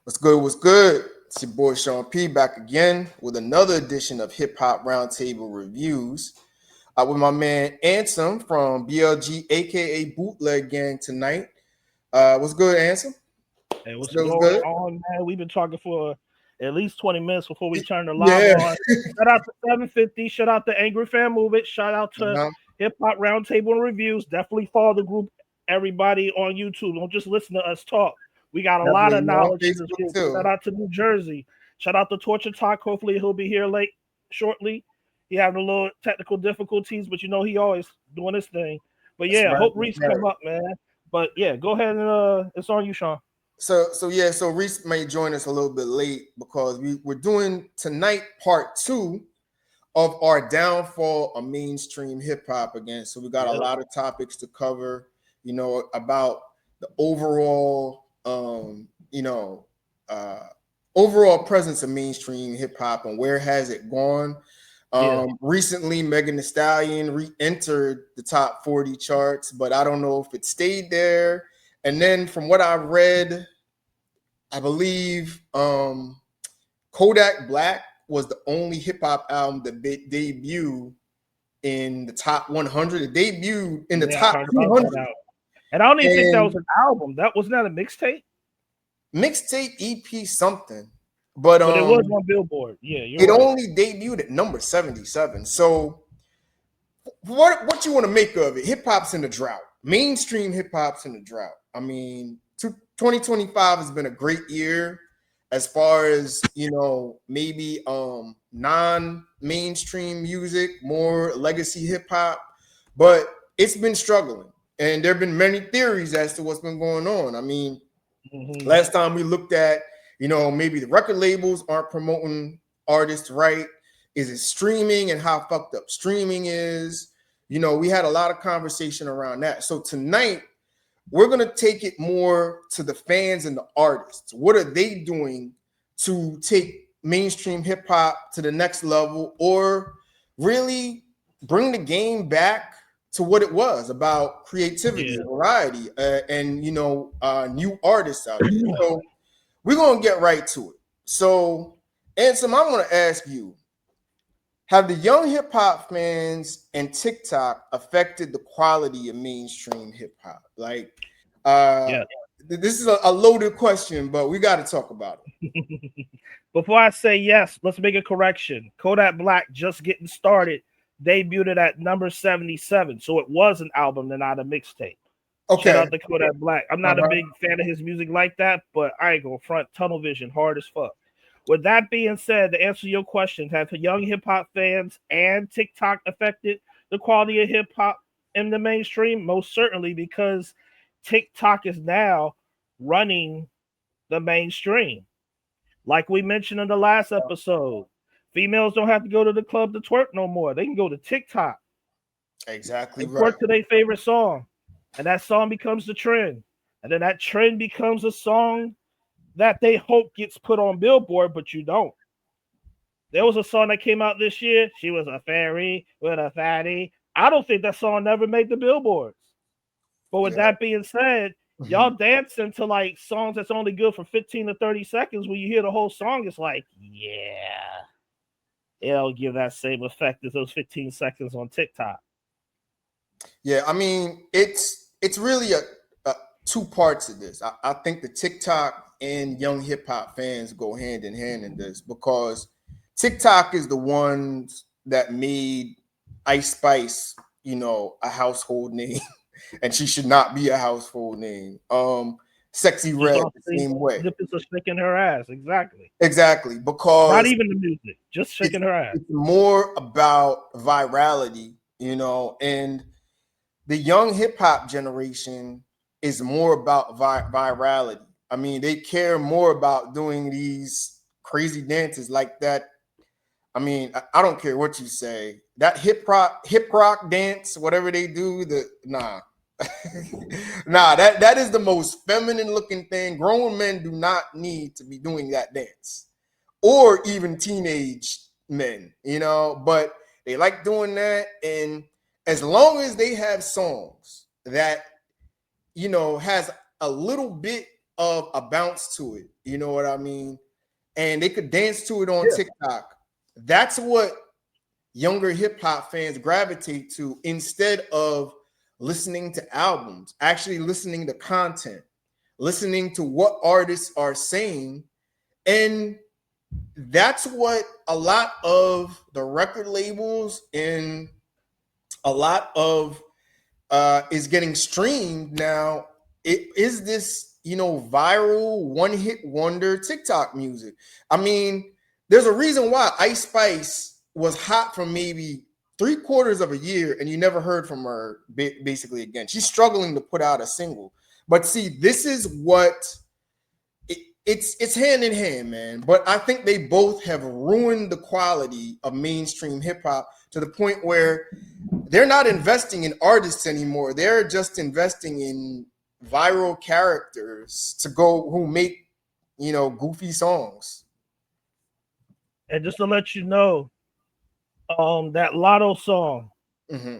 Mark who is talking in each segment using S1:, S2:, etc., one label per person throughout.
S1: What's good? What's good? It's your boy Sean P back again with another edition of Hip Hop Roundtable Reviews. With my man Ansem from BLG, aka Bootleg Gang tonight. What's good, Ansem?
S2: Hey,
S1: What's
S2: what's
S1: good? What's
S2: going
S1: good?
S2: on, man? We've been talking for at least 20 minutes before we turn the live
S1: Yeah.
S2: on. Shout out to 750. Shout out to Angry Fan Movement. Shout out to
S1: Uh-huh.
S2: Hip Hop Roundtable and Reviews. Definitely follow the group, everybody on YouTube. Don't just listen to us talk. We got a lot
S1: Definitely.
S2: of
S1: On
S2: knowledge in this
S1: Facebook
S2: group.
S1: too.
S2: Shout out to New Jersey. Shout out to Torture Talk. Hopefully he'll be here late shortly. He having a little technical difficulties, but he always doing his thing. But
S1: That's
S2: yeah,
S1: right.
S2: hope
S1: That's
S2: Reese
S1: right.
S2: come up, man. But yeah, go ahead and it's on you, Sean.
S1: So Reese may join us a little bit late because we're doing tonight part two of our downfall of mainstream hip hop again. So we got a
S2: Yep.
S1: lot of topics to cover, about the uh, overall presence of mainstream hip hop and where has it gone.
S2: Yeah.
S1: Recently, Megan Thee Stallion re-entered the top 40 charts, but I don't know if it stayed there. And then from what I read, I believe Kodak Black was the only hip hop album that debuted in the top 100. It debuted in the
S2: Yeah, I
S1: top
S2: heard about that
S1: 200
S2: album. And I don't even think that was
S1: and
S2: an album. That wasn't that a mixtape,
S1: mixtape EP something. But
S2: but it was on Billboard. Yeah, you're
S1: it
S2: right.
S1: only debuted at number 77. So what you want to make of it? Hip hop's in a drought. Mainstream hip hop's in a drought. I mean, 2025 has been a great year as far as maybe non-mainstream music, more legacy hip hop, but it's been struggling. And there have been many theories as to what's been going on. I mean,
S2: Hmm.
S1: last time we looked at, maybe the record labels aren't promoting artists right. Is it streaming and how fucked up streaming is? We had a lot of conversation around that. So tonight, we're going to take it more to the fans and the artists. What are they doing to take mainstream hip hop to the next level or really bring the game back to what it was about creativity,
S2: Yeah.
S1: variety, and new artists out there. So we're going to get right to it. So, Ansem, I want to ask you, have the young hip hop fans and TikTok affected the quality of mainstream hip hop? Like, uh,
S2: Yeah.
S1: this is a loaded question, but we got to talk about it.
S2: Before I say yes, let's make a correction. Kodak Black just getting started debuted at number 77. So it was an album and not a mixtape. Shout
S1: Okay.
S2: out to Kodak Black. I'm not a
S1: Uh-huh.
S2: big fan of his music like that, but I ain't gonna front tunnel vision hard as fuck. With that being said, to answer your question, have young hip hop fans and TikTok affected the quality of hip hop in the mainstream? Most certainly, because TikTok is now running the mainstream. Like we mentioned in the last episode, females don't have to go to the club to twerk no more. They can go to TikTok
S1: Exactly
S2: and
S1: right.
S2: twerk to their favorite song, and that song becomes the trend. And then that trend becomes a song that they hope gets put on Billboard, but you don't. There was a song that came out this year. She was a fairy with a fatty. I don't think that song never made the billboards. But with
S1: Yeah.
S2: that being said, y'all
S1: Mhm.
S2: dancing to like songs that's only good for 15 to 30 seconds. When you hear the whole song, it's like, yeah, it'll give that same effect as those 15 seconds on TikTok.
S1: Yeah, I mean, it's really a two parts of this. I think the TikTok and young hip hop fans go hand in hand in this because TikTok is the ones that made Ice Spice, a household name, and she should not be a household name. Sexy
S2: Just
S1: Red,
S2: off
S1: the
S2: the
S1: same way.
S2: snippets of shaking her ass. Exactly.
S1: Exactly,
S2: Not
S1: because
S2: even the music, just
S1: it's
S2: shaking her ass.
S1: it's more about virality, and the young hip hop generation is more about virality. I mean, they care more about doing these crazy dances like that. I mean, I don't care what you say. That hip rock dance, whatever they do, nah, that is the most feminine looking thing. Grown men do not need to be doing that dance, or even teenage men, but they like doing that. And as long as they have songs that, has a little bit of a bounce to it, You know what I mean? And they could dance to it on
S2: Yeah.
S1: TikTok. That's what younger hip hop fans gravitate to instead of listening to albums, actually listening to content, listening to what artists are saying. And that's what a lot of the record labels and a lot of is getting streamed now. It is this, viral one hit wonder TikTok music. I mean, there's a reason why Ice Spice was hot for maybe 3/4 of a year and you never heard from her basically again. She's struggling to put out a single. But see, this is what it's hand in hand, man. But I think they both have ruined the quality of mainstream hip hop to the point where they're not investing in artists anymore. They're just investing in viral characters to go who make, goofy songs.
S2: And just to let you know, that Lotto song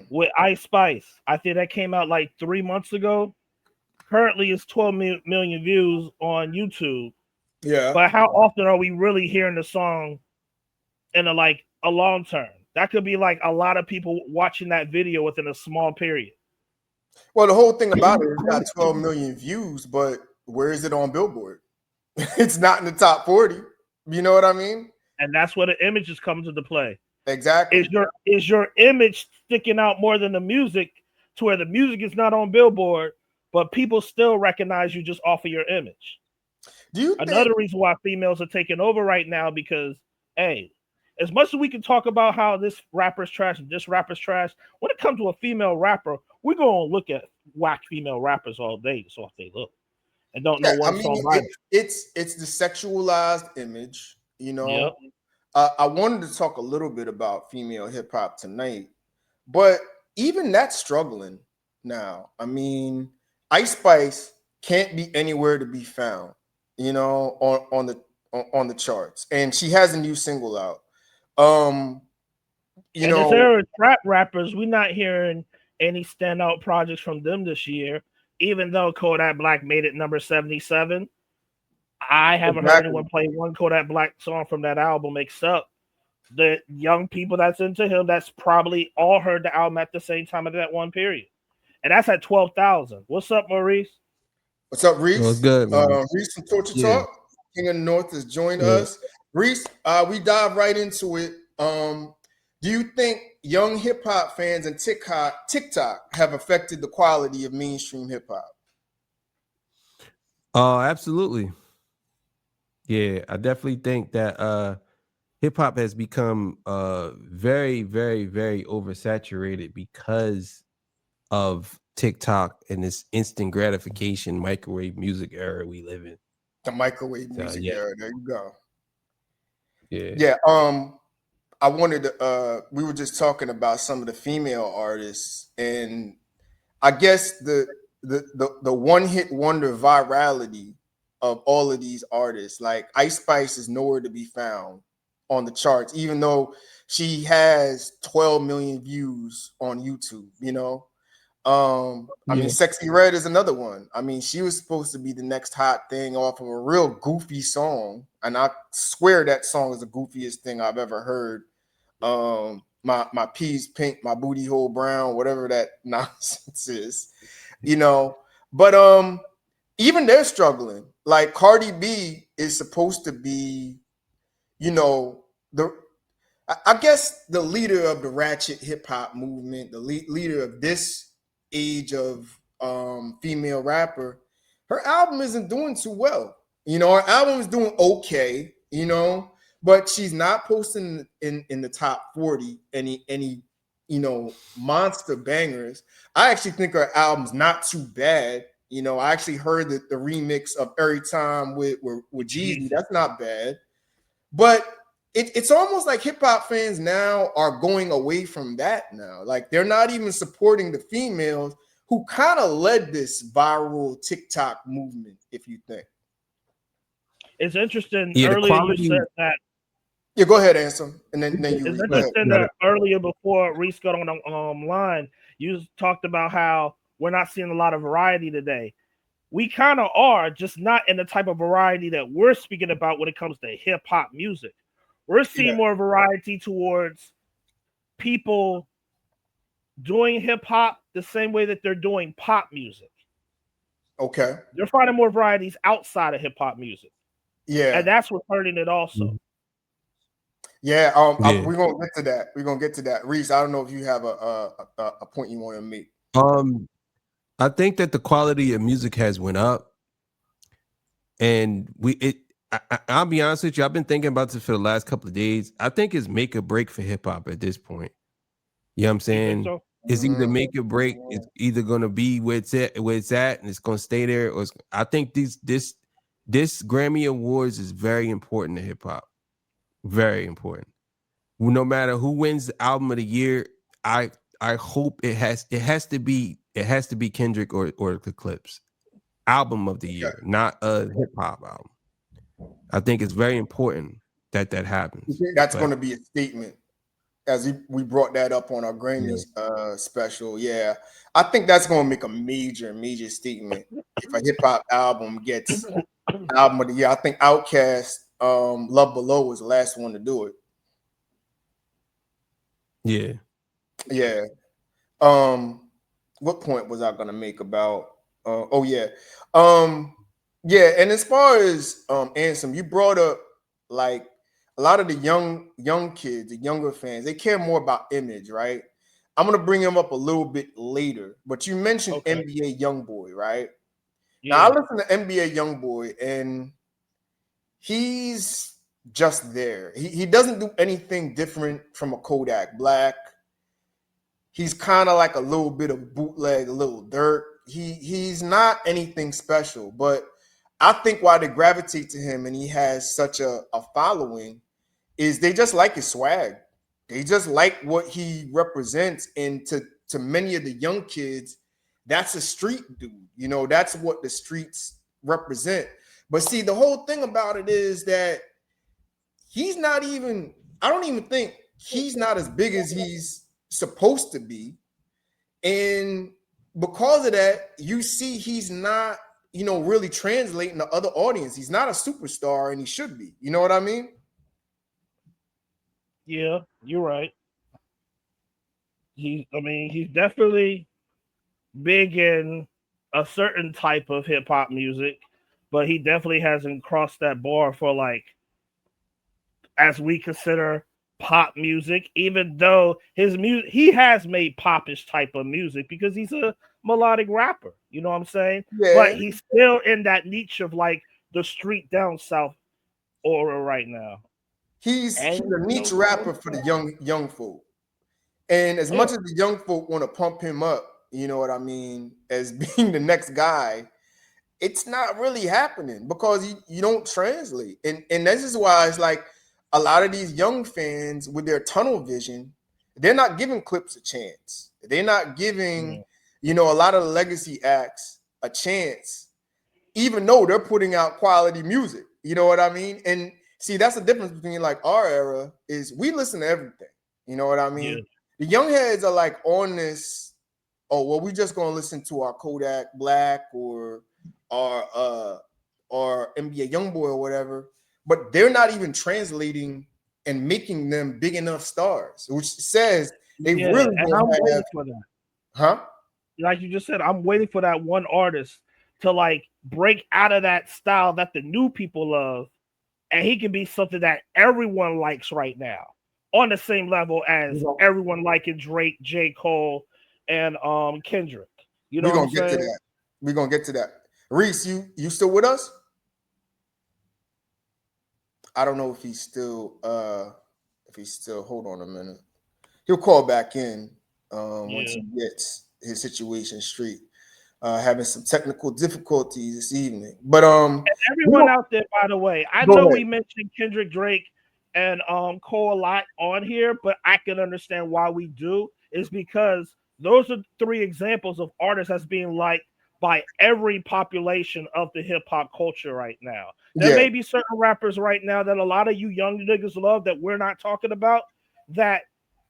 S2: with Ice Spice, I think that came out like 3 months ago. Currently, it's 12 million views on YouTube.
S1: Yeah.
S2: But how often are we really hearing the song in a long term? That could be like a lot of people watching that video within a small period.
S1: Well, the whole thing about it, it's got 12 million views, but where is it on Billboard? It's not in the top 40. You know what I mean?
S2: And that's where the images come into play.
S1: Exactly.
S2: Is your image sticking out more than the music to where the music is not on Billboard, but people still recognize you just off of your image? Another reason why females are taking over right now, because, hey, as much as we can talk about how this rapper's trash and this rapper's trash, when it comes to a female rapper, we're going to look at whack female rappers all day just off they look and don't know one song right.
S1: It's the sexualized image,
S2: Yep.
S1: I wanted to talk a little bit about female hip hop tonight, but even that's struggling now. I mean, Ice Spice can't be anywhere to be found, on the charts, and she has a new single out.
S2: This era of trap rappers, we're not hearing any standout projects from them this year. Even though Kodak Black made it number 77, I haven't heard anyone play one Kodak Black song from that album except the young people that's into him. That's probably all heard the album at the same time of that one period, and that's at 12,000. What's up, Maurice?
S1: What's up, Reese?
S3: What's good, man?
S1: Reese from Torture Talk, King of the North, has joined us. Reese, we dive right into it. Do you think young hip hop fans and TikTok have affected the quality of mainstream hip hop?
S3: Absolutely. Yeah, I definitely think that hip hop has become very, very, very oversaturated because of TikTok and this instant gratification microwave music era we live in.
S1: The microwave music era. There you go.
S3: Yeah.
S1: I wanted to we were just talking about some of the female artists, and I guess the one hit wonder virality of all of these artists, like Ice Spice, is nowhere to be found on the charts, even though she has 12 million views on YouTube. I mean, Sexy Red is another one. I mean, she was supposed to be the next hot thing off of a real goofy song, and I swear that song is the goofiest thing I've ever heard. My peas pink, my booty hole brown, whatever that nonsense is, But even they're struggling. Like Cardi B is supposed to be, I guess the leader of the ratchet hip hop movement, the leader of this age of female rapper. Her album isn't doing too well. Her album is doing okay, but she's not posting in the top 40 any monster bangers. I actually think her album's not too bad. I actually heard the remix of Every Time with Jeezy. That's not bad. But it's almost like hip hop fans now are going away from that now. Like they're not even supporting the females who kind of led this viral TikTok movement, if you think.
S2: It's interesting. Earlier you said that.
S1: Yeah, go ahead, Ansem. And then you.
S2: It's interesting that earlier before Reese got on line, you talked about how we're not seeing a lot of variety today. we kind of are, just not in the type of variety that we're speaking about when it comes to hip hop music. We're seeing
S1: Yeah.
S2: more variety towards people doing hip hop the same way that they're doing pop music.
S1: Okay.
S2: They're finding more varieties outside of hip hop music,
S1: Yeah.
S2: and that's what's hurting it also.
S1: Yeah.
S3: Yeah.
S1: We're gonna get to that. We're gonna get to that. Reese, I don't know if you have a point you want to make.
S3: I think that the quality of music has went up, and I'll be honest with you. I've been thinking about this for the last couple of days. I think it's make or break for hip hop at this point. You know what I'm
S2: You think
S3: saying?
S2: so?
S3: It's either make or break. It's either gonna be where it's at, and it's gonna stay there. Or I think this Grammy Awards is very important to hip hop. Very important. No matter who wins the album of the year, I hope it has to be Kendrick or the Clips album of the year, not a hip hop album. I think it's very important that happens.
S1: That's going to be a statement, as we brought that up on our Grammy special. Yeah, I think that's going to make a major statement if a hip hop album gets album of the year. I think Outkast, Love Below was the last one to do it.
S3: Yeah.
S1: Yeah. What point was I going to make about? Yeah, and as far as Ansem, you brought up like a lot of the young kids, the younger fans, they care more about image, right? I'm gonna bring him up a little bit later, but you mentioned NBA YoungBoy, right?
S2: Yeah.
S1: Now I listen to NBA YoungBoy, and he's just there. He doesn't do anything different from a Kodak Black. He's kind of like a little bit of bootleg, a little dirt. He's not anything special, but I think why they gravitate to him and he has such a following is they just like his swag. They just like what he represents. And to many of the young kids, that's a street dude. You know, that's what the streets represent. But see, the whole thing about it is that he's not even, I don't even think he's not as big as he's supposed to be. And because of that, you see he's not, really translating to other audience. He's not a superstar and he should be. You know what I mean?
S2: Yeah, you're right. He's definitely big in a certain type of hip hop music, but he definitely hasn't crossed that bar for like, as we consider pop music, even though his music, he has made popish type of music because he's a melodic rapper, you know what I'm saying?
S1: Yeah.
S2: But he's still in that niche of like the street down south aura right now.
S1: He's a niche rapper for the young folk. And as much as the young folk want to pump him up, you know what I mean, as being the next guy, it's not really happening because you don't translate. And this is why it's like a lot of these young fans with their tunnel vision, they're not giving Clips a chance. They're not giving, a lot of the legacy acts a chance, even though they're putting out quality music. You know what I mean? And see, that's the difference between like our era is we listen to everything. You know what I mean?
S2: Yeah.
S1: The young heads are like on this, we just gonna listen to our Kodak Black or NBA YoungBoy or whatever, but they're not even translating and making them big enough stars, which says they really
S2: I'm waiting for that.
S1: Huh?
S2: Like you just said, I'm waiting for that one artist to like break out of that style that the new people love, and he can be something that everyone likes right now, on the same level as everyone liking Drake, J. Cole, and Kendrick. You know,
S1: we're gonna get to that. We're gonna get to that. Reese, you still with us? I don't know if he's still hold on a minute. He'll call back in once he gets his situation straight. Having some technical difficulties this evening. But
S2: and everyone out there, by the way, I know we mentioned Kendrick, Drake, and Cole a lot on here, but I can understand why we do, is because those are 3 examples of artists that's being liked by every population of the hip hop culture right now. There may be certain rappers right now that a lot of you young niggas love that we're not talking about, that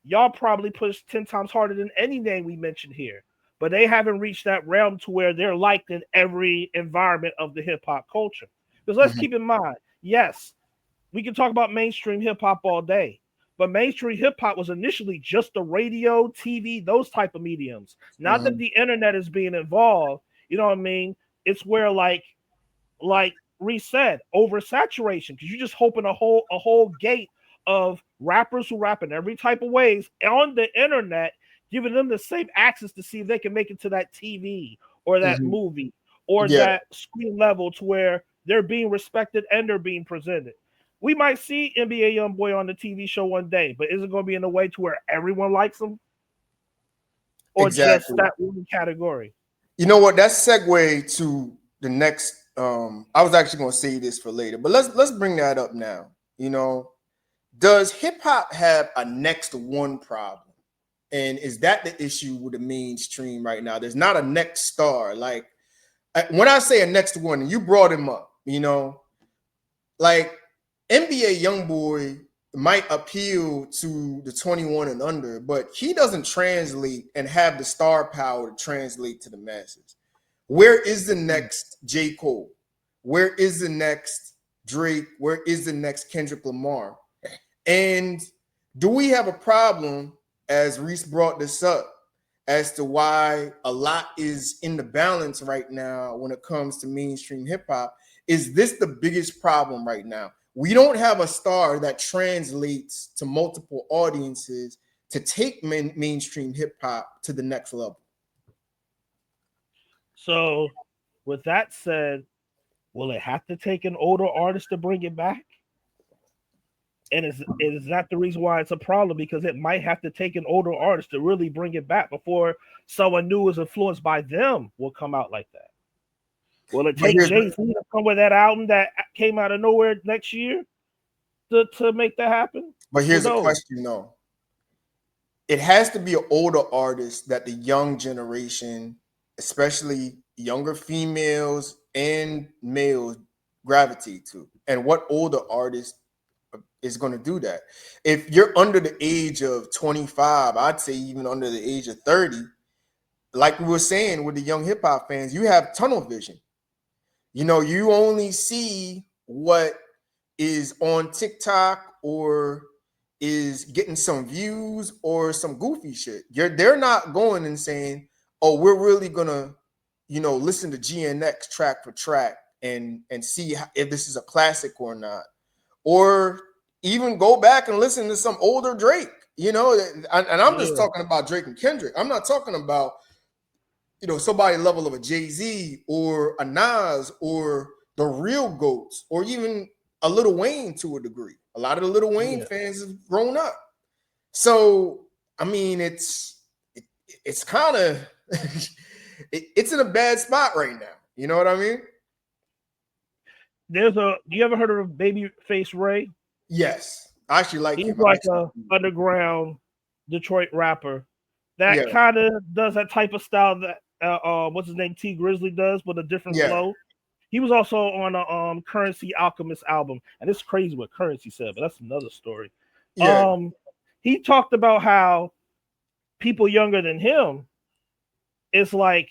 S2: y'all probably push 10 times harder than any name we mentioned here. but they haven't reached that realm to where they're liked in every environment of the hip hop culture. Because let's keep in mind, yes, we can talk about mainstream hip hop all day, but mainstream hip hop was initially just the radio, TV, those type of mediums. Now that the internet is being involved, you know what I mean? It's where like Reese said, oversaturation, because you're just hoping a whole gate of rappers who rap in every type of ways on the internet, giving them the same access to see if they can make it to that TV or that movie or
S1: Yeah.
S2: that screen level to where they're being respected and they're being presented. We might see NBA YoungBoy on the TV show one day, but is it going to be in a way to where everyone likes him, or just
S1: Exactly.
S2: that one category?
S1: You know what? That's segue to the next. I was actually going to say this for later, but let's bring that up now. You know, does hip hop have a next one problem? And is that the issue with the mainstream right now? There's not a next star. Like when I say a next one, and you brought him up, you know, like NBA YoungBoy might appeal to the 21 and under, but he doesn't translate and have the star power to translate to the masses. Where is the next J. Cole? Where is the next Drake? Where is the next Kendrick Lamar? And do we have a problem, as Reese brought this up, as to why a lot is in the balance right now when it comes to mainstream hip hop? Is this the biggest problem right now? We don't have a star that translates to multiple audiences to take mainstream hip hop to the next level.
S2: So, with that said, will it have to take an older artist to bring it back? And is that the reason why it's a problem? Because it might have to take an older artist to really bring it back before someone new is influenced by them will come out like that. Will it take Jay-Z to come with that album that came out of nowhere next year to make that happen?
S1: But here's the question, though. It has to be an older artist that the young generation, especially younger females and males, gravitate to. And what older artist is going to do that? If you're under the age of 25, I'd say even under the age of 30, like we were saying with the young hip hop fans, you have tunnel vision. You know, you only see what is on TikTok or is getting some views or some goofy shit. They're not going and saying, oh, we're really gonna, you know, listen to GNX track for track and see if this is a classic or not, or even go back and listen to some older Drake. You know, and I'm just talking about Drake and Kendrick. I'm not talking about, you know, somebody level of a Jay-Z or a Nas or the real GOATs or even a Lil Wayne to a degree. A lot of the Lil Wayne fans have grown up. So, I mean, it's kind of it's in a bad spot right now. You know what I mean?
S2: Do you ever heard of Babyface Ray?
S1: Yes. I actually like him.
S2: He's like a underground Detroit rapper that kind of does that type of style that what's his name, T Grizzly does, but a different flow. He was also on a Currency Alchemist album, and it's crazy what Currency said, but that's another story. He talked about how people younger than him, it's like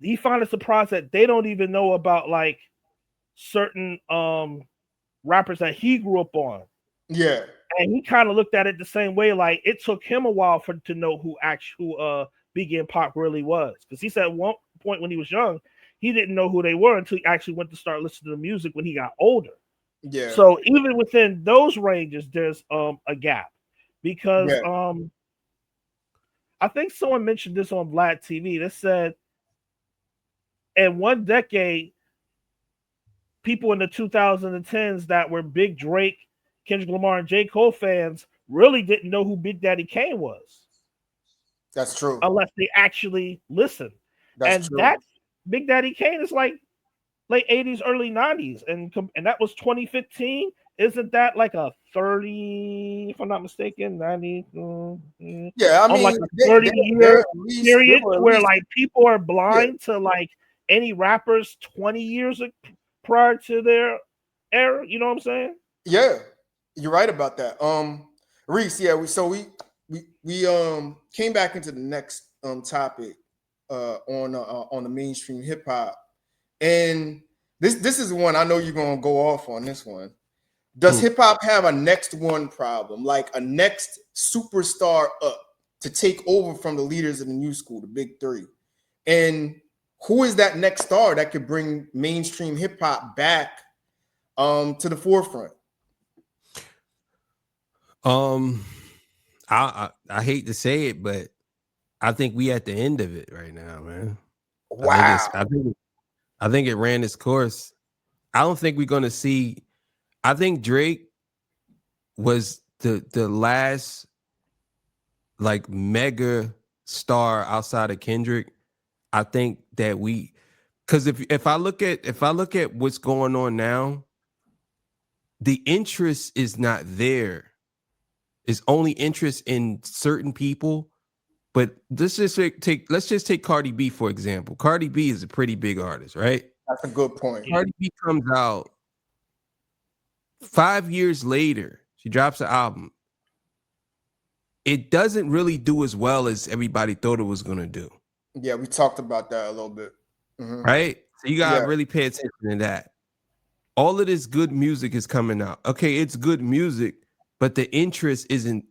S2: he found it surprised that they don't even know about like certain rappers that he grew up on.
S1: Yeah.
S2: And he kind of looked at it the same way. Like it took him a while to know who Biggie and Pac really was. Because he said at one point when he was young, he didn't know who they were until he actually went to start listening to music when he got older.
S1: Yeah.
S2: So even within those ranges, there's a gap. Because I think someone mentioned this on Vlad TV. They said in one decade, people in the 2010s that were big Drake, Kendrick Lamar, and J. Cole fans really didn't know who Big Daddy Kane was.
S1: That's true.
S2: Unless they actually listened.
S1: That's true.
S2: That Big Daddy Kane is like late 80s, early 90s. And that was 2015. Isn't that like a 30, if I'm not mistaken, 90?
S1: Yeah, I mean,
S2: like a 30-year period where like people are blind to like any rappers 20 years prior to their era. You know what I'm saying?
S1: Yeah, you're right about that. Reese, we came back into the next topic on the mainstream hip hop, and this is one I know you're gonna go off on this one. Does hip hop have a next one problem, like a next superstar up to take over from the leaders of the new school, the big three? And who is that next star that could bring mainstream hip hop back to the forefront?
S3: I hate to say it, but I think we at the end of it right now, man.
S1: Wow.
S3: I think it ran its course. I don't think we're gonna see. I think Drake was the last like mega star outside of Kendrick. I think that because if I look at what's going on now, the interest is not there. It's only interest in certain people. But let's just take Cardi B for example. Cardi B is a pretty big artist, right?
S1: That's a good point.
S3: Cardi B comes out 5 years later. She drops an album. It doesn't really do as well as everybody thought it was gonna do.
S1: Yeah, we talked about that a little bit. Mm-hmm.
S3: Right? So you gotta really pay attention to that. All of this good music is coming out. Okay, it's good music, but the interest isn't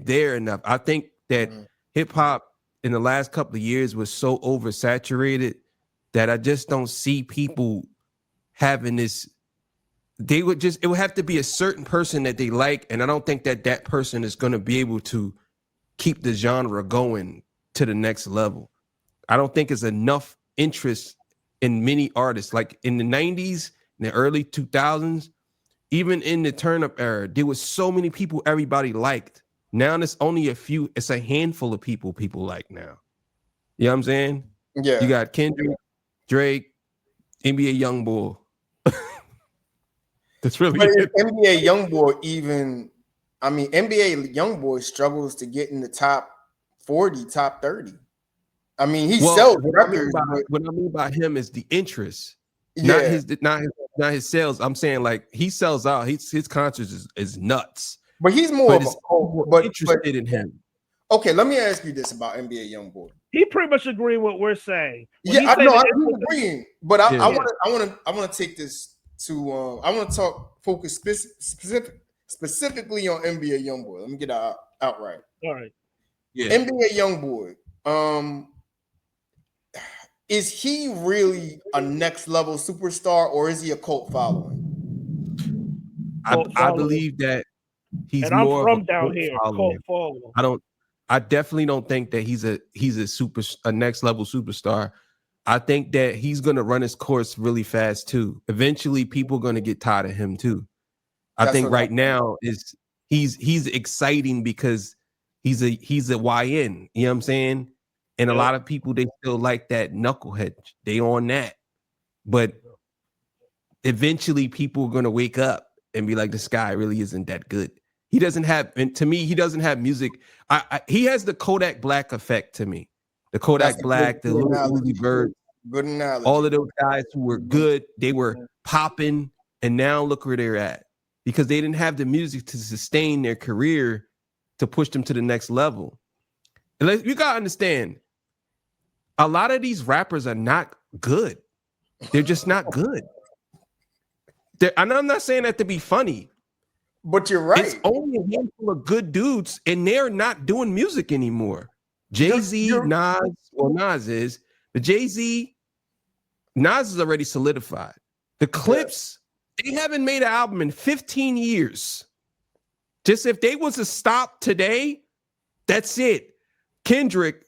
S3: there enough. I think that hip hop in the last couple of years was so oversaturated that I just don't see people having this. It would have to be a certain person that they like, and I don't think that person is going to be able to keep the genre going to the next level. I don't think there's enough interest in many artists. Like in the 90s, in the early 2000s, even in the turn-up era, there was so many people everybody liked. Now there's only a few. It's a handful of people like now. You know what I'm saying?
S1: Yeah.
S3: You got Kendrick, Drake, NBA Youngboy. That's really
S1: it. NBA Youngboy NBA Youngboy struggles to get in the top 40, top 30. I mean, he sells records.
S3: What I mean by him is the interest, not his sales. I'm saying like he sells out. His concerts is nuts.
S1: But he's more
S3: interested in him.
S1: Okay, let me ask you this about NBA Youngboy.
S2: He pretty much agreed with what we're saying.
S1: I'm agreeing, but I want to take this to I want to focus specifically on NBA Youngboy. Let me get out outright.
S2: All right.
S3: Yeah.
S1: NBA Youngboy. Is he really a next level superstar, or is he a cult following?
S3: I believe that he's
S2: and
S3: more
S2: I'm from
S3: of a
S2: down here. Cult following.
S3: I definitely don't think that he's a next level superstar. I think that he's gonna run his course really fast too. Eventually, people are gonna get tired of him too. I think right now he's exciting because he's a YN. You know what I'm saying? And a lot of people, they still like that knucklehead. They on that. But eventually people are going to wake up and be like, this guy really isn't that good. He doesn't have, and to me, he doesn't have music. He has the Kodak Black effect to me. The Kodak Black, the Lil Uzi Vert,
S1: good analogy.
S3: All of those guys who were good, they were popping, and now look where they're at. Because they didn't have the music to sustain their career to push them to the next level. And you got to understand, a lot of these rappers are not good. They're just not good. And I'm not saying that to be funny.
S1: But you're right.
S3: It's only a handful of good dudes, and they're not doing music anymore. Jay-Z, Nas is. But Jay-Z, Nas is already solidified. The Clips, they haven't made an album in 15 years. Just if they was to stop today, that's it. Kendrick,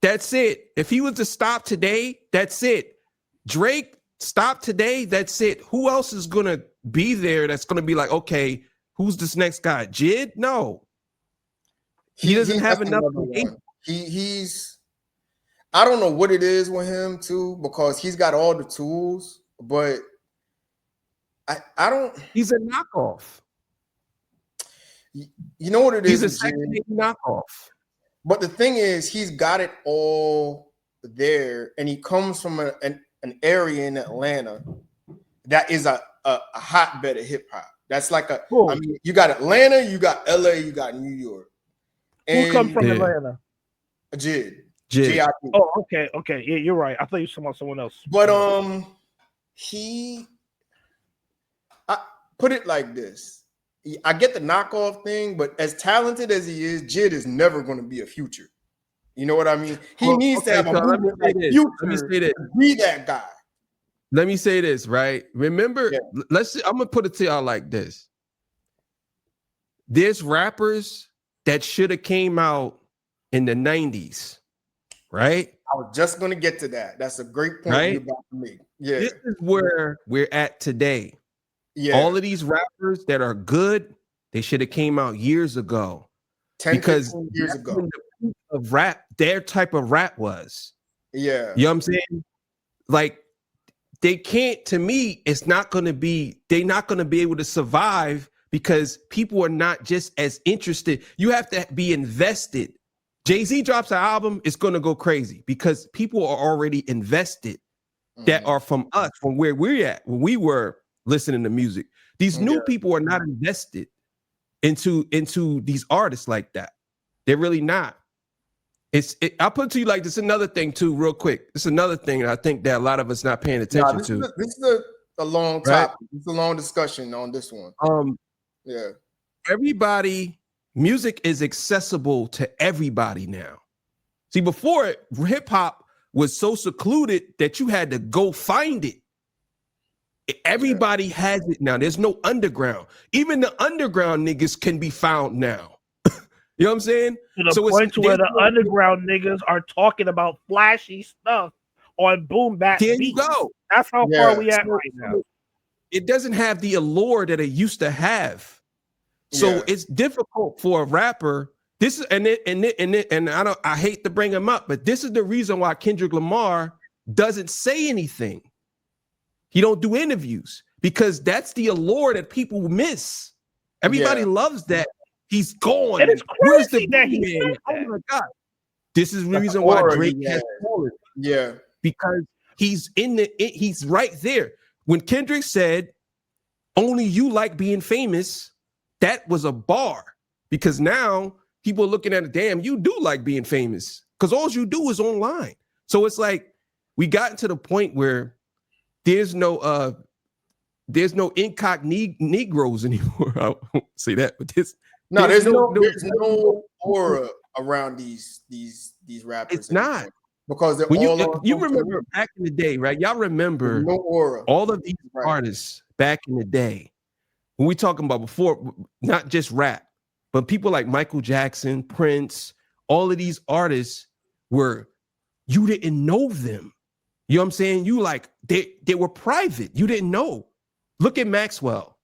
S3: that's it. If he was to stop today, that's it. Drake, stop today, that's it. Who else is going to be there that's going to be like, okay, who's this next guy? Jid? No. He doesn't have enough.
S1: He's I don't know what it is with him too, because he's got all the tools, but I don't.
S3: He's a knockoff.
S1: You know what it is?
S3: He's a second knockoff.
S1: But the thing is, he's got it all there, and he comes from an area in Atlanta that is a hotbed of hip hop. That's like I mean, you got Atlanta, you got LA, you got New York.
S2: Who comes from Atlanta?
S1: Jid.
S3: Jid.
S1: JID.
S2: Oh, okay. Yeah, you're right. I thought you were talking about someone else.
S1: But I put it like this. I get the knockoff thing, but as talented as he is, Jid is never going to be a Future. You know what I mean? He needs to have a movement like Future to be that guy.
S3: Let me say this, right? Remember,
S1: Yeah.
S3: I'm gonna put it to y'all like this. There's rappers that should have came out in the 90s, right?
S1: I was just going to get to that. That's a great point you're about to make. Yeah.
S3: This is where we're at today.
S1: Yeah.
S3: All of these rappers that are good, they should have came out years ago.
S1: 10, 15 years ago.
S3: The peak of rap, their type of rap was.
S1: Yeah.
S3: You know what I'm saying? Like, they can't, to me, they're not going to be able to survive because people are not just as interested. You have to be invested. Jay-Z drops an album, it's going to go crazy because people are already invested that are from us, from where we're at, when we were listening to music. These new people are not invested into these artists like that. They're really not. I'll put it to you like this. Another thing too, real quick. It's another thing that I think that a lot of us not paying attention to.
S1: This is a long topic. Right? It's a long discussion on this one. Yeah.
S3: Music is accessible to everybody now. See, before hip hop was so secluded that you had to go find it. Everybody has it now. There's no underground. Even the underground niggas can be found now. You know what I'm saying?
S2: To the point to where the underground niggas are talking about flashy stuff on boom bap beats.
S3: You go.
S2: That's how far we at right now.
S3: It doesn't have the allure that it used to have. So it's difficult for a rapper. This is and I hate to bring him up, but this is the reason why Kendrick Lamar doesn't say anything. He don't do interviews because that's the allure that people miss. Everybody loves that. He's gone.
S2: And it's crazy that he said that.
S3: Oh my God. This is the reason why Drake has fallen.
S1: Yeah.
S3: Because he's he's right there. When Kendrick said, "Only you like being famous," that was a bar. Because now people are looking at it, damn, you do like being famous. Because all you do is online. So it's like we got to the point where there's no incognito Negroes anymore. I won't say that, but there's no
S1: aura around these rappers.
S3: It's not
S1: because they're
S3: you remember back in the day, right? Y'all remember
S1: no aura.
S3: All of these artists back in the day when we talking about before, not just rap, but people like Michael Jackson, Prince, all of these artists you didn't know them. You know what I'm saying? You like they were private. You didn't know. Look at Maxwell.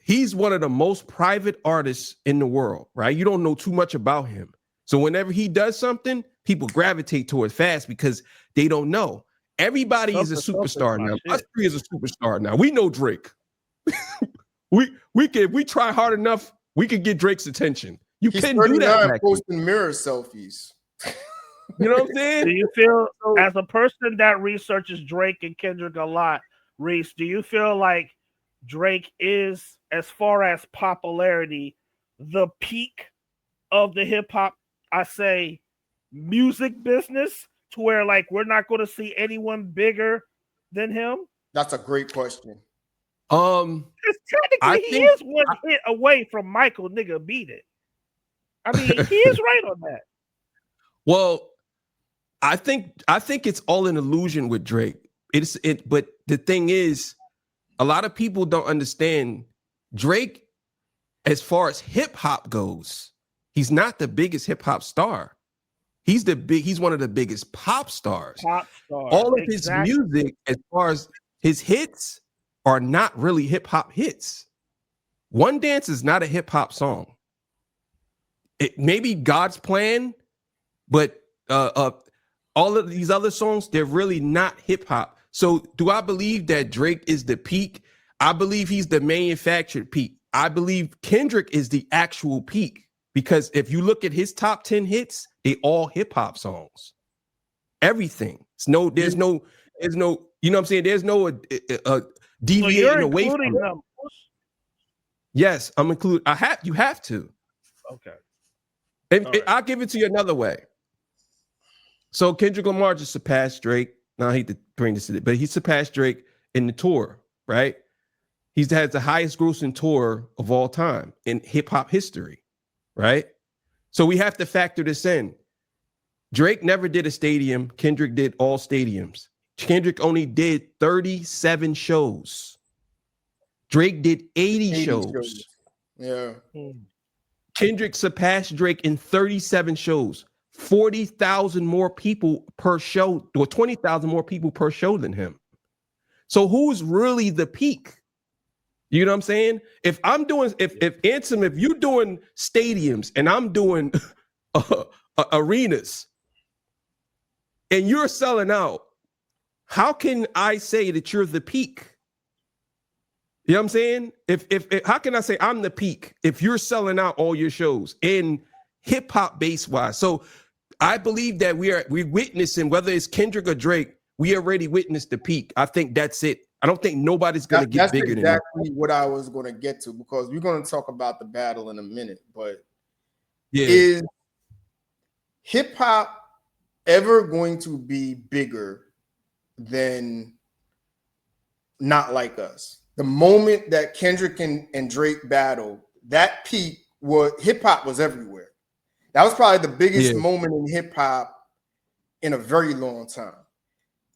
S3: He's one of the most private artists in the world, right? You don't know too much about him. So whenever he does something, people gravitate towards fast because they don't know. Everybody is a superstar now. Us three is a superstar now. We know Drake. If we try hard enough, we could get Drake's attention. You can't do that.
S1: Posting mirror selfies.
S3: You know what I'm saying?
S2: Do you feel, as a person that researches Drake and Kendrick a lot, Reese, do you feel like Drake is, as far as popularity, the peak of the hip hop, I say, music business, to where like we're not going to see anyone bigger than him?
S1: That's a great question.
S2: Because technically he is one hit away from Michael nigga Beat It. I mean, he is right on that.
S3: Well, I think it's all an illusion with Drake. But the thing is, a lot of people don't understand Drake, as far as hip hop goes, he's not the biggest hip hop star. He's one of the biggest pop stars. All of his music, as far as his hits, are not really hip hop hits. One Dance is not a hip hop song. It may be God's Plan, but all of these other songs, they're really not hip hop. So do I believe that Drake is the peak? I believe he's the manufactured peak. I believe Kendrick is the actual peak, because if you look at his top 10 hits, they all hip hop songs. Everything. There's no, you know what I'm saying? There's no deviating away from it. Yes, I'm including. You have to.
S2: Okay.
S3: And
S2: All right.
S3: I'll give it to you another way. So Kendrick Lamar just surpassed Drake. Now I hate to bring this to it, but he surpassed Drake in the tour, right? He's has the highest grossing tour of all time in hip hop history, right? So we have to factor this in. Drake never did a stadium. Kendrick did all stadiums. Kendrick only did 37 shows. Drake did 80 shows.
S1: Yeah.
S3: Kendrick surpassed Drake in 37 shows. 40,000 more people per show, or 20,000 more people per show than him. So who's really the peak? You know what I'm saying? If I'm doing, if Ansem, if you're doing stadiums and I'm doing arenas and you're selling out, how can I say that you're the peak? You know what I'm saying? If how can I say I'm the peak if you're selling out all your shows in hip hop base wise? So I believe that we're witnessing, whether it's Kendrick or Drake, we already witnessed the peak. I think that's it. I don't think nobody's going to get bigger than that.
S1: That's exactly what I was going to get to, because we're going to talk about the battle in a minute. But is hip hop ever going to be bigger than Not Like Us? The moment that Kendrick and Drake battled, that peak was hip hop was everywhere. That was probably the biggest moment in hip hop in a very long time.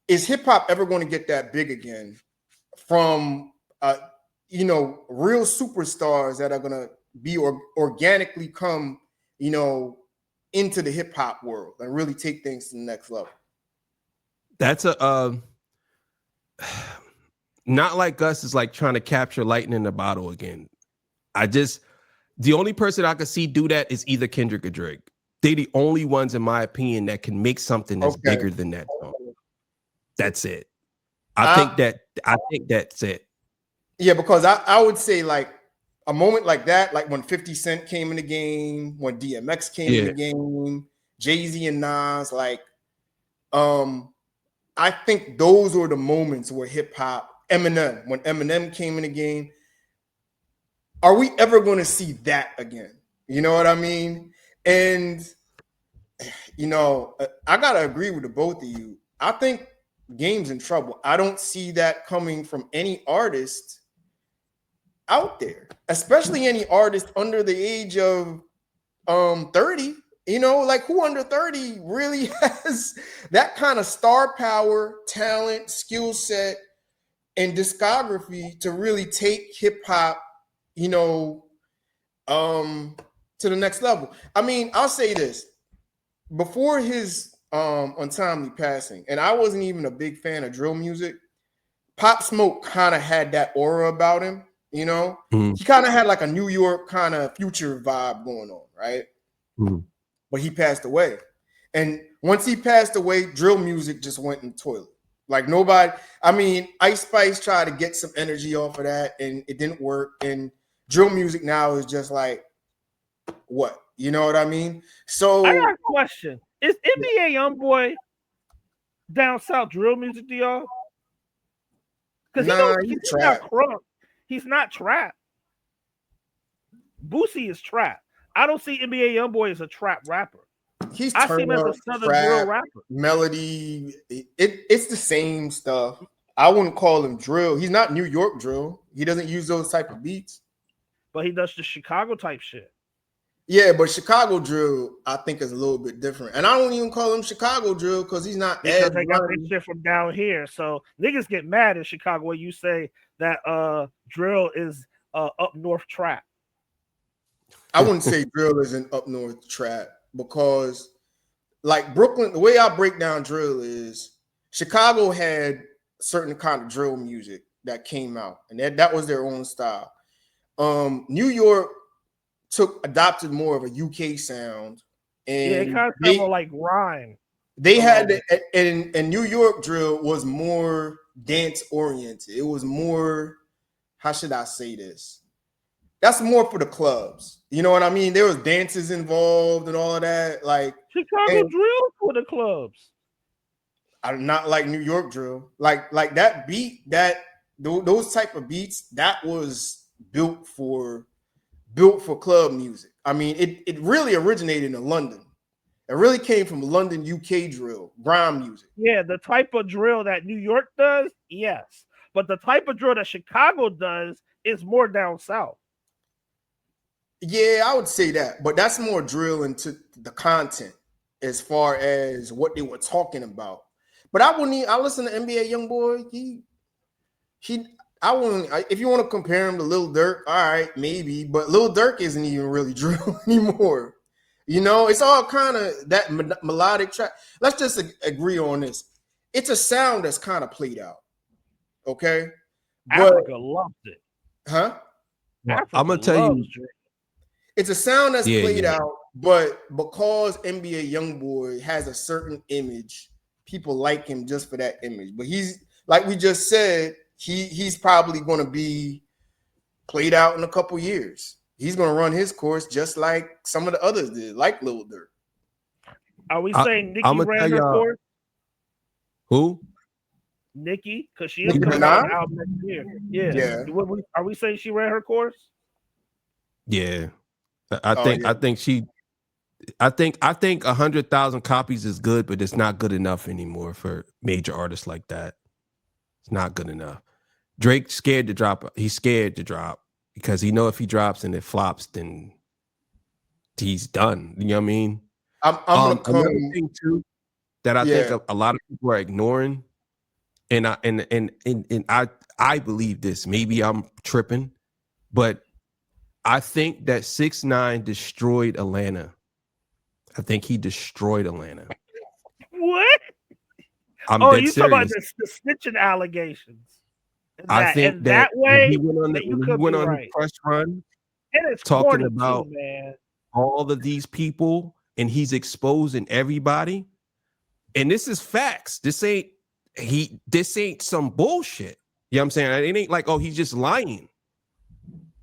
S1: Is hip hop ever going to get that big again from real superstars that are going to be organically come, into the hip hop world and really take things to the next level?
S3: That's a Not Like Us is like trying to capture lightning in a bottle again. The only person I could see do that is either Kendrick or Drake. They're the only ones, in my opinion, that can make something that's bigger than that song. That's it. I think that's it.
S1: Yeah, because I would say like a moment like that, like when 50 Cent came in the game, when DMX came in the game, Jay-Z and Nas, like I think those were the moments where hip hop, Eminem, when Eminem came in the game. Are we ever going to see that again? You know what I mean? And, I got to agree with the both of you. I think Game's in trouble. I don't see that coming from any artist out there, especially any artist under the age of 30. Like who under 30 really has that kind of star power, talent, skill set, and discography to really take hip hop to the next level. I mean, I'll say this. Before his untimely passing, and I wasn't even a big fan of drill music, Pop Smoke kind of had that aura about him, He kind of had like a New York kind of Future vibe going on, right? But he passed away. And once he passed away, drill music just went in the toilet. Like nobody, Ice Spice tried to get some energy off of that and it didn't work. And drill music now is just like, what? You know what I mean? So
S2: I got a question. Is NBA Youngboy down south drill music to y'all? Because he's not crunk. He's not trap. Boosie is trap. I don't see NBA Youngboy as a trap rapper. I see him as a southern drill rapper.
S1: Melody, it's the same stuff. I wouldn't call him drill. He's not New York drill. He doesn't use those type of beats.
S2: But he does the Chicago type shit.
S1: Yeah, but Chicago drill, I think, is a little bit different. And I don't even call him Chicago drill because he's not.
S2: Because they got this shit from down here. So niggas get mad in Chicago when you say that drill is up north trap.
S1: I wouldn't say drill is an up north trap because, like Brooklyn, the way I break down drill is Chicago had certain kind of drill music that came out, and that was their own style. New York adopted more of a UK sound, and
S2: it kind of sounded more like rhyme.
S1: They had and New York drill was more dance oriented. It was more, how should I say this? That's more for the clubs. You know what I mean? There was dances involved and all of that. Like
S2: Chicago drill for the clubs.
S1: I'm not like New York drill. Like that beat, those type of beats, that was built for club music. I mean, it really originated in London. It really came from London, UK drill, grime music.
S2: Yeah, the type of drill that New York does, yes. But the type of drill that Chicago does is more down south.
S1: Yeah, I would say that, but that's more drill into the content as far as what they were talking about. But I wouldn't. I listen to NBA YoungBoy. He. I wouldn't. If you want to compare him to Lil Durk, all right, maybe. But Lil Durk isn't even really drill anymore. You know, it's all kind of that melodic track. Let's just agree on this. It's a sound that's kind of played out. Okay,
S2: Africa loves it.
S1: Huh?
S3: I'm gonna tell you.
S1: It's a sound that's played out, but because NBA YoungBoy has a certain image, people like him just for that image. But he's, like we just said, he's probably going to be played out in a couple years. He's going to run his course just like some of the others did, like Lil Durk.
S2: Are we saying Nicki ran her course?
S3: Who?
S2: Nicki, because she is coming out an album next year. Yeah. Are we saying she ran her course?
S3: Yeah. I think 100,000 copies is good, but it's not good enough anymore for major artists like that. It's not good enough. Drake's scared to drop. He's scared to drop because he know if he drops and it flops, then he's done. You know what I mean? Another thing too that I think a lot of people are ignoring, and I believe this. Maybe I'm tripping, but I think that 6ix9ine destroyed Atlanta. I think he destroyed Atlanta.
S2: What?
S3: I'm dead
S2: you
S3: serious.
S2: talking about the snitching allegations?
S3: I think that
S2: way
S3: he went on
S2: right.
S3: his press run,
S2: and it's
S3: talking about
S2: man.
S3: all of these people, and he's exposing everybody. And this is facts. This ain't some bullshit. You know what I'm saying? It ain't like, oh, he's just lying.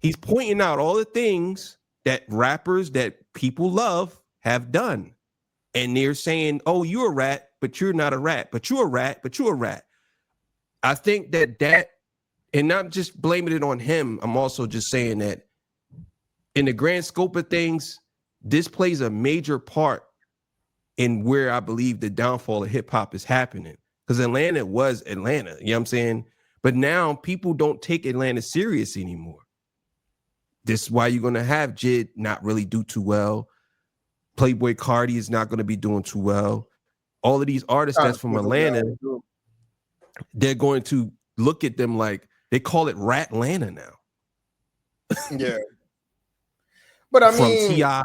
S3: He's pointing out all the things that rappers that people love have done. And they're saying, oh, you're a rat, but you're not a rat. But you're a rat, but you're a rat. I think that, and not just blaming it on him, I'm also just saying that in the grand scope of things, this plays a major part in where I believe the downfall of hip hop is happening. Because Atlanta was Atlanta, you know what I'm saying? But now people don't take Atlanta serious anymore. This is why you're going to have Jid not really do too well. Playboy Cardi is not going to be doing too well. All of these artists that's from Atlanta, they're going to look at them like they call it Ratlanta now.
S1: Yeah. But I mean,
S3: from T.I.,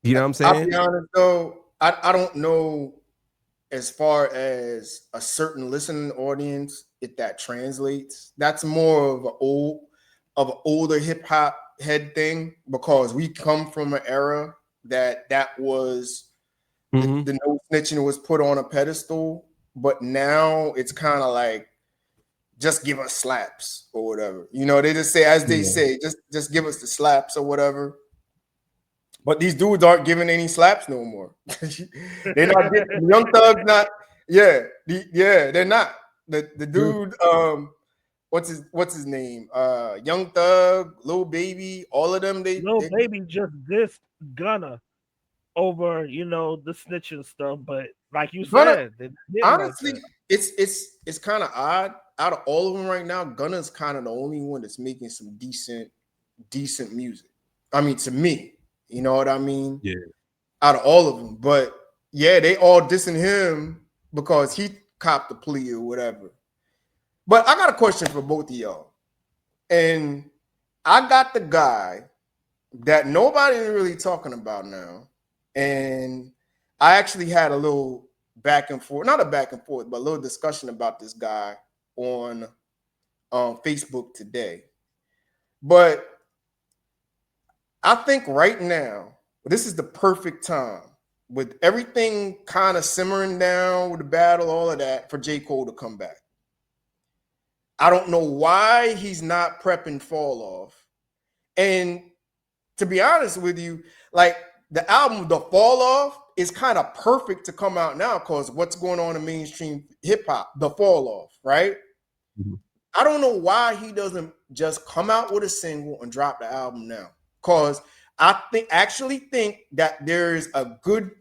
S3: you know what I'm saying?
S1: I'll be honest though, I don't know as far as a certain listening audience if that translates. That's more of an older hip hop head thing, because we come from an era that was the no snitching was put on a pedestal, but now it's kind of like just give us slaps or whatever. You know, they just say, as they say, just give us the slaps or whatever. But these dudes aren't giving any slaps no more. They're not getting, Young Thug's not. They're not. The dude, what's his name? Young Thug, Lil Baby, all of them.
S2: Lil Baby just dissed Gunna over, the snitching stuff. But like you said,
S1: honestly, it's kind of odd. Out of all of them right now, Gunna's kind of the only one that's making some decent music. I mean, to me. You know what I mean?
S3: Yeah.
S1: Out of all of them. But yeah, they all dissing him because he copped the plea or whatever. But I got a question for both of y'all. And I got the guy that nobody's really talking about now. And I actually had a little back and forth, not a back and forth, but a little discussion about this guy on Facebook today. But I think right now, this is the perfect time with everything kind of simmering down with the battle, all of that, for J. Cole to come back. I don't know why he's not prepping Fall Off. And to be honest with you, like the album, The Fall Off, is kind of perfect to come out now because what's going on in mainstream hip hop, The Fall Off, right? Mm-hmm. I don't know why he doesn't just come out with a single and drop the album now. Because actually think that there's a good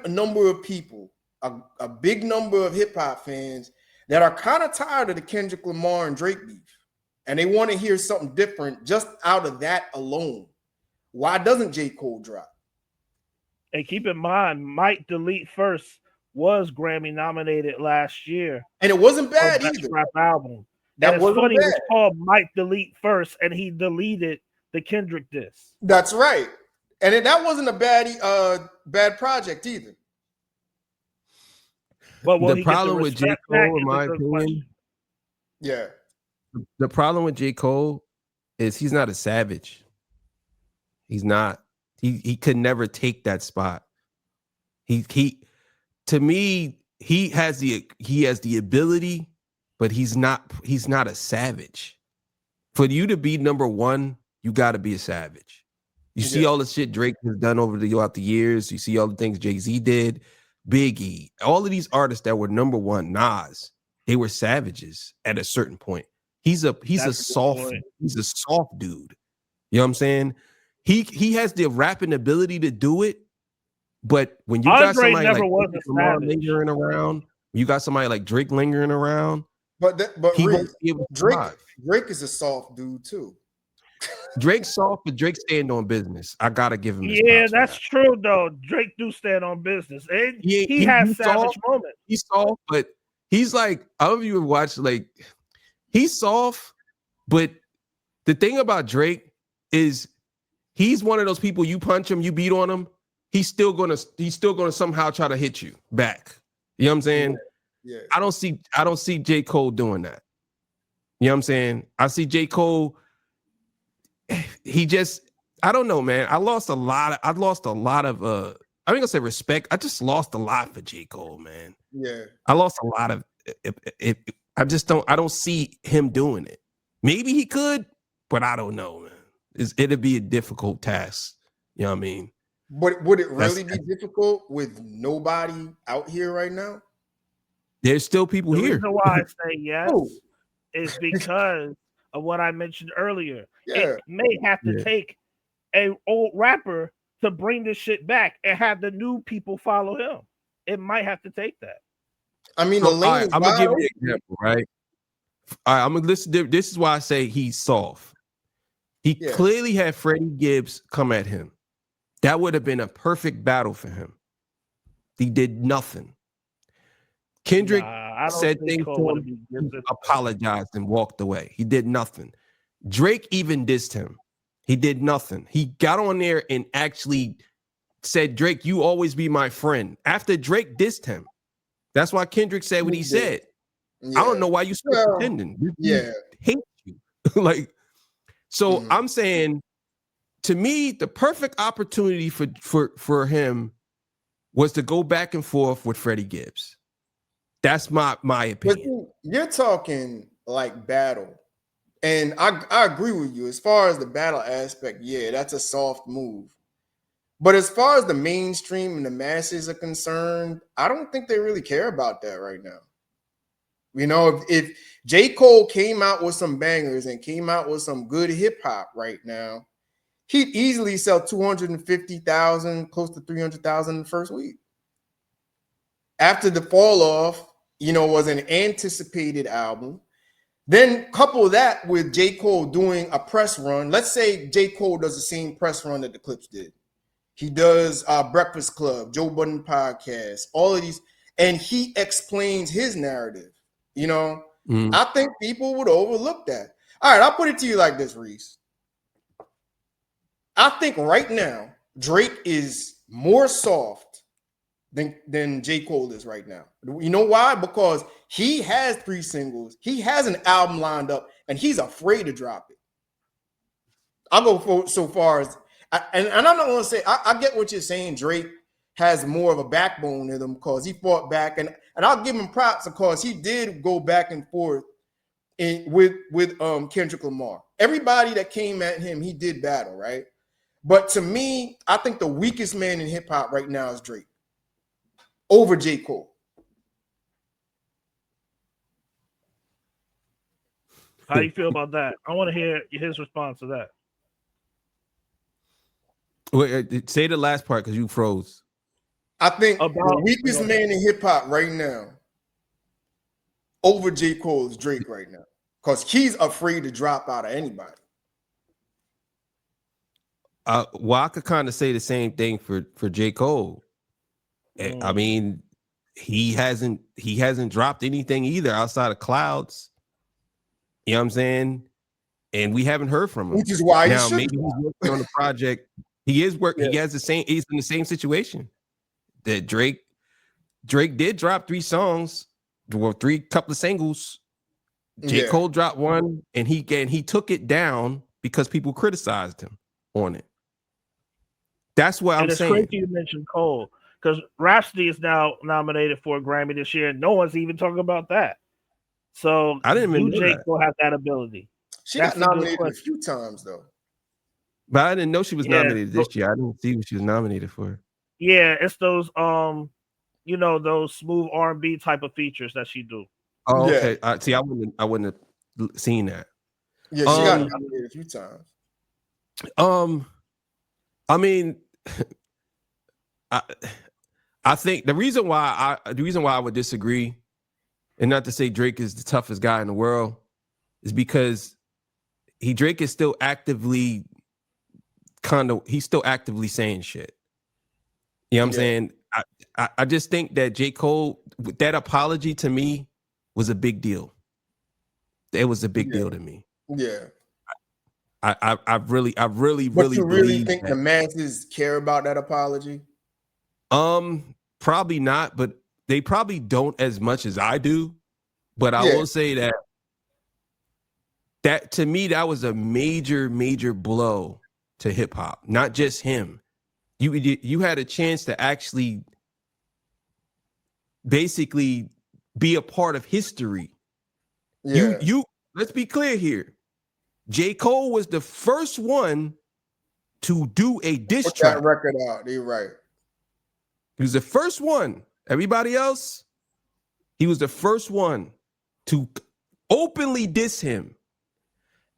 S1: number of people, a big number of hip hop fans that are kind of tired of the Kendrick Lamar and Drake beef, and they want to hear something different just out of that alone. Why doesn't J. Cole drop?
S2: And keep in mind, Might Delete First was Grammy nominated last year
S1: And it wasn't
S2: for
S1: bad
S2: Best
S1: either.
S2: Rap Album.
S1: That
S2: And it's
S1: wasn't
S2: funny, it was
S1: bad.
S2: called Might Delete First, and he deleted the Kendrick diss.
S1: That's right. And that wasn't a bad project either.
S2: But will
S3: The
S2: he get
S3: problem with J.
S2: respect back
S3: Cole, in
S2: is a
S3: my
S2: good
S3: opinion,
S2: question.
S1: Yeah.
S3: the problem with J. Cole is he's not a savage. He's not. He could never take that spot. He to me, he has the ability, but he's not a savage. For you to be number one, you got to be a savage. You see
S1: Yeah.
S3: all the shit Drake has done throughout the years. You see all the things Jay-Z did, Biggie, all of these artists that were number one, Nas, they were savages at a certain point. He's a soft dude. You know what I'm saying? He has the rapping ability to do it, but when you got
S2: Andre
S3: somebody
S2: never
S3: like
S2: was a
S3: Lamar
S2: savage.
S3: lingering around, you got somebody like Drake lingering around,
S1: But
S3: he
S1: Reed,
S3: won't be able to
S1: Drake
S3: survive.
S1: Drake is a soft dude too.
S3: Drake's soft, but Drake stand on business. I gotta give him his
S2: Yeah,
S3: props for
S2: that's
S3: that.
S2: true though. Drake do stand on business, and
S3: Yeah,
S2: he has
S3: he's
S2: savage
S3: soft.
S2: moments.
S3: He's soft, but he's like, I don't know if you would watch, like, he's soft, but the thing about Drake is he's one of those people, you punch him, you beat on him, he's still gonna somehow try to hit you back. You know what I'm saying?
S1: Yeah.
S3: I don't see J. Cole doing that. You know what I'm saying? I see J. Cole. He just, I don't know, man. I lost a lot of I ain't gonna say respect. I just lost a lot for J. Cole, man.
S1: Yeah.
S3: I lost a lot of it. I don't see him doing it. Maybe he could, but I don't know, man. It'd be a difficult task. You know what I mean?
S1: But would it really be difficult with nobody out here right now?
S3: There's still people
S2: The
S3: here.
S2: reason why I say yes
S1: Oh.
S2: is because of what I mentioned earlier.
S1: Yeah.
S2: It may have to take a old rapper to bring this shit back and have the new people follow him. It might have to take that.
S1: I mean,
S3: So,
S1: the lane is
S3: I'm gonna
S1: wide
S3: give you
S1: open.
S3: an example, right? All right, I'm gonna listen. This is why I say he's soft. He clearly had Freddie Gibbs come at him. That would have been a perfect battle for him. He did nothing. Kendrick said things to him, he apologized and walked away. He did nothing. Drake even dissed him. He did nothing. He got on there and actually said, Drake, you always be my friend. After Drake dissed him. That's why Kendrick said what he said.
S1: Yeah.
S3: I don't know why you still pretending. He hates you. Like, so I'm saying, to me, the perfect opportunity for him was to go back and forth with Freddie Gibbs. That's my opinion.
S1: But you're talking like battle. And I agree with you. As far as the battle aspect, yeah, that's a soft move. But as far as the mainstream and the masses are concerned, I don't think they really care about that right now. You know, if J. Cole came out with some bangers and came out with some good hip hop right now, he'd easily sell 250,000, close to 300,000 in the first week. After the fall off, you know, was an anticipated album. Then couple that with J. Cole doing a press run. Let's say J. Cole does the same press run that the Clips did. He does Breakfast Club, Joe Budden podcast, all of these, and he explains his narrative. You know, I think people would overlook that. All right, I'll put it to you like this, Reese. I think right now Drake is more soft than J. Cole is right now. You know why? Because he has 3 singles. He has an album lined up, and he's afraid to drop it. I'll go so far as, and I'm not going to say, I get what you're saying. Drake has more of a backbone in him because he fought back, and I'll give him props because he did go back and forth with Kendrick Lamar. Everybody that came at him, he did battle, right? But to me, I think the weakest man in hip hop right now is Drake over J. Cole.
S2: How do you feel about that? I want to hear his response to that.
S3: Wait, say the last part because you froze.
S1: I think the
S2: About
S1: weakest man in hip hop right now over J. Cole is Drake right now. Because he's afraid to drop out of anybody.
S3: Well, I could kind of say the same thing for J. Cole. I mean, he hasn't dropped anything either outside of Clouds. You know what I'm saying? And we haven't heard from him.
S1: Which is why
S3: now
S1: he should
S3: maybe he's working on the project. He is working. He has the same. He's in the same situation that Drake did drop 3 songs, well, 3 couple of singles. J. Cole dropped one, and he took it down because people criticized him on it. That's what I'm saying.
S2: It's crazy you mentioned Cole because Rhapsody is now nominated for a Grammy this year, and no one's even talking about that. So
S3: I didn't even know
S2: Jake
S3: that.
S2: will have that ability.
S1: She
S2: That's
S1: got
S2: a good
S1: nominated a
S2: question.
S1: few times though.
S3: But I didn't know she was
S2: Yeah.
S3: nominated this year. I didn't see what she was nominated for.
S2: Yeah, it's those those smooth R&B type of features that she do.
S3: Oh,
S1: Yeah.
S3: okay. I wouldn't have seen that.
S1: Yeah, she got nominated a few times.
S3: I mean, I think the reason why I would disagree, and not to say Drake is the toughest guy in the world, is because Drake is still actively he's still actively saying shit. You know what I'm saying? I just think that J. Cole, that apology to me was a big deal. It was a big deal to me.
S1: Yeah.
S3: I really
S1: But you really
S3: believe
S1: think
S3: that.
S1: the masses care about that apology?
S3: Probably not, but they probably don't as much as I do. But I will say that to me, that was a major blow to hip hop. Not just him. You had a chance to actually basically be a part of history.
S1: Yeah.
S3: You let's be clear here. J. Cole was the first one to do a diss
S1: Put
S3: track.
S1: that record out. You're right.
S3: He was the first one. Everybody else, he was the first one to openly diss him.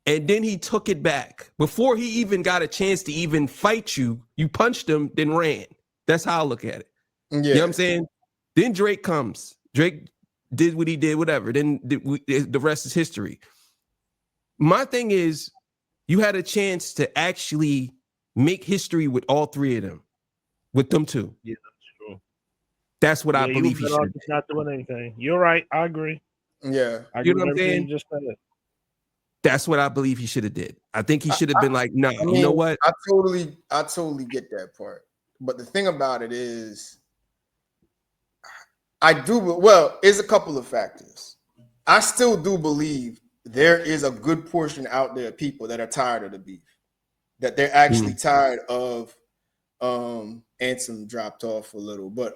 S3: And then he took it back. Before he even got a chance to even fight you, you punched him, then ran. That's how I look at it.
S1: Yeah.
S3: You know what I'm saying? Then Drake comes. Drake did what he did, whatever. Then the rest is history. My thing is, you had a chance to actually make history with all 3 of them, with them 2.
S2: Yeah, that's true.
S3: That's what I believe he should.
S2: He's not doing anything. You're right. I agree.
S1: Yeah.
S2: I
S3: You
S2: agree
S3: know what I'm
S2: with everything
S3: saying?
S2: you just said.
S3: That's what I believe he should have did. I think he should have been like, nah,
S1: I mean,
S3: you know what?
S1: I totally get that part. But the thing about it is, it's a couple of factors. I still do believe there is a good portion out there of people that are tired of the beef, that they're actually tired of Ansem dropped off a little, but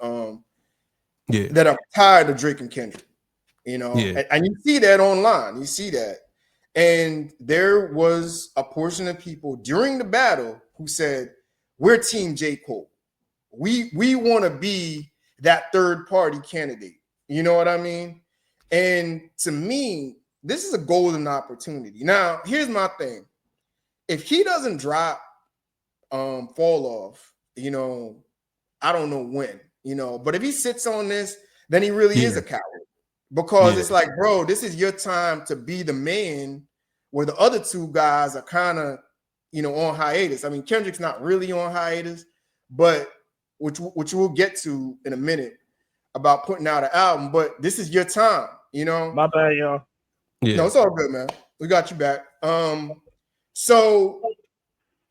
S1: that are tired of Drake and Kendrick, and you see that online. You see that. And there was a portion of people during the battle who said, we're team J. Cole. We want to be that third party candidate. You know what I mean? And to me, this is a golden opportunity. Now, here's my thing. If he doesn't drop Fall Off, I don't know when, but if he sits on this, then he really is a coward. Because it's like, bro, this is your time to be the man, where the other 2 guys are kind of, on hiatus. I mean, Kendrick's not really on hiatus, but which we'll get to in a minute about putting out an album. But this is your time,
S2: My bad, y'all.
S3: Yeah.
S1: No, it's all good, man. We got you back. So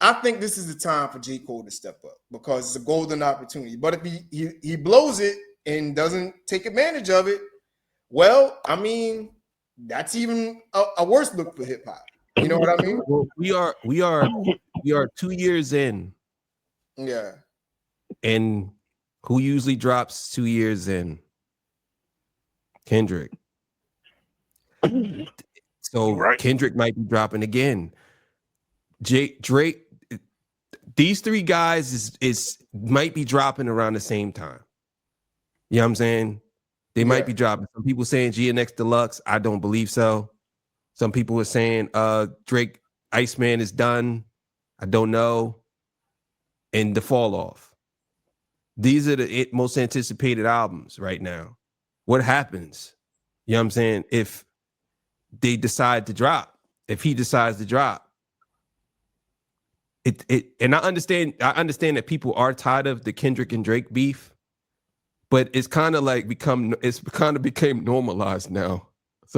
S1: I think this is the time for J. Cole to step up because it's a golden opportunity. But if he blows it and doesn't take advantage of it, well, I mean, that's even a worse look for hip hop. You know what I mean?
S3: Well, we are 2 years in.
S1: Yeah.
S3: And who usually drops 2 years in? Kendrick. So Kendrick might be dropping again. Drake. These 3 guys is might be dropping around the same time. You know what I'm saying? They might be dropping. Some people saying GNX Deluxe. I don't believe so. Some people are saying Drake Iceman is done. I don't know. and the fall off. These are the most anticipated albums right now. What happens? You know what I'm saying? If they decide to drop, if he decides to drop, and I understand that people are tired of the Kendrick and Drake beef, but it's kind of like became normalized now.